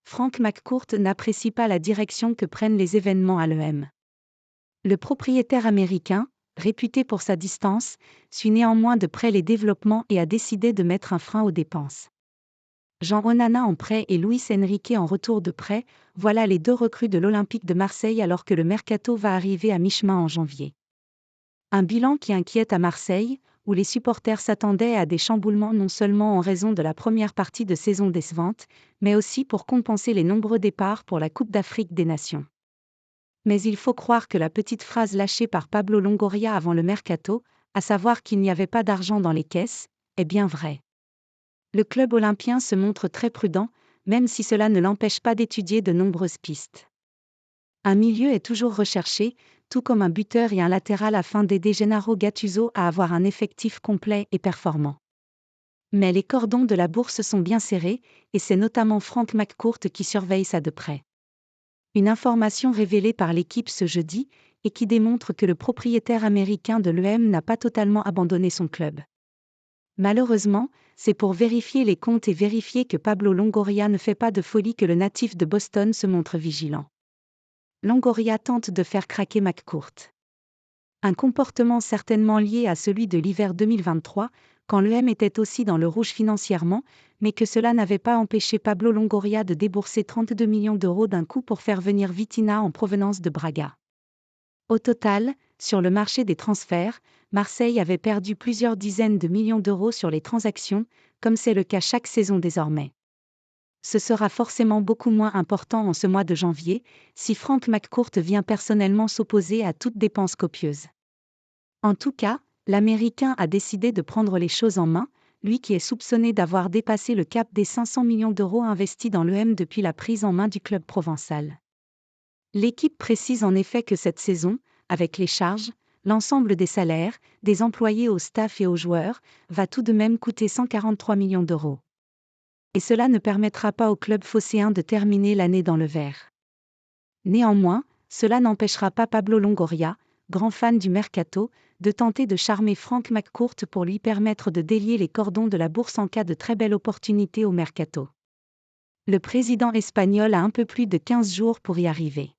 Frank McCourt n'apprécie pas la direction que prennent les événements à l'EM. Le propriétaire américain, réputé pour sa distance, suit néanmoins de près les développements et a décidé de mettre un frein aux dépenses. Jean Onana en prêt et Luis Enrique en retour de prêt, voilà les deux recrues de l'Olympique de Marseille alors que le mercato va arriver à mi-chemin en janvier. Un bilan qui inquiète à Marseille, où les supporters s'attendaient à des chamboulements non seulement en raison de la première partie de saison décevante, mais aussi pour compenser les nombreux départs pour la Coupe d'Afrique des Nations. Mais il faut croire que la petite phrase lâchée par Pablo Longoria avant le mercato, à savoir qu'il n'y avait pas d'argent dans les caisses, est bien vraie. Le club olympien se montre très prudent, même si cela ne l'empêche pas d'étudier de nombreuses pistes. Un milieu est toujours recherché, tout comme un buteur et un latéral afin d'aider Gennaro Gattuso à avoir un effectif complet et performant. Mais les cordons de la bourse sont bien serrés, et c'est notamment Frank McCourt qui surveille ça de près. Une information révélée par l'équipe ce jeudi, et qui démontre que le propriétaire américain de l'EM n'a pas totalement abandonné son club. Malheureusement, c'est pour vérifier les comptes et vérifier que Pablo Longoria ne fait pas de folie que le natif de Boston se montre vigilant. Longoria tente de faire craquer McCourt. Un comportement certainement lié à celui de l'hiver 2023, quand l'EM était aussi dans le rouge financièrement, mais que cela n'avait pas empêché Pablo Longoria de débourser 32 millions d'euros d'un coup pour faire venir Vitinha en provenance de Braga. Au total, sur le marché des transferts, Marseille avait perdu plusieurs dizaines de millions d'euros sur les transactions, comme c'est le cas chaque saison désormais. Ce sera forcément beaucoup moins important en ce mois de janvier, si Frank McCourt vient personnellement s'opposer à toute dépense copieuse. En tout cas, l'Américain a décidé de prendre les choses en main, lui qui est soupçonné d'avoir dépassé le cap des 500 millions d'euros investis dans l'EM depuis la prise en main du club provençal. L'équipe précise en effet que cette saison, avec les charges, l'ensemble des salaires, des employés au staff et aux joueurs, va tout de même coûter 143 millions d'euros. Et cela ne permettra pas au club phocéen de terminer l'année dans le vert. Néanmoins, cela n'empêchera pas Pablo Longoria, grand fan du mercato, de tenter de charmer Frank McCourt pour lui permettre de délier les cordons de la bourse en cas de très belle opportunité au mercato. Le président espagnol a un peu plus de 15 jours pour y arriver.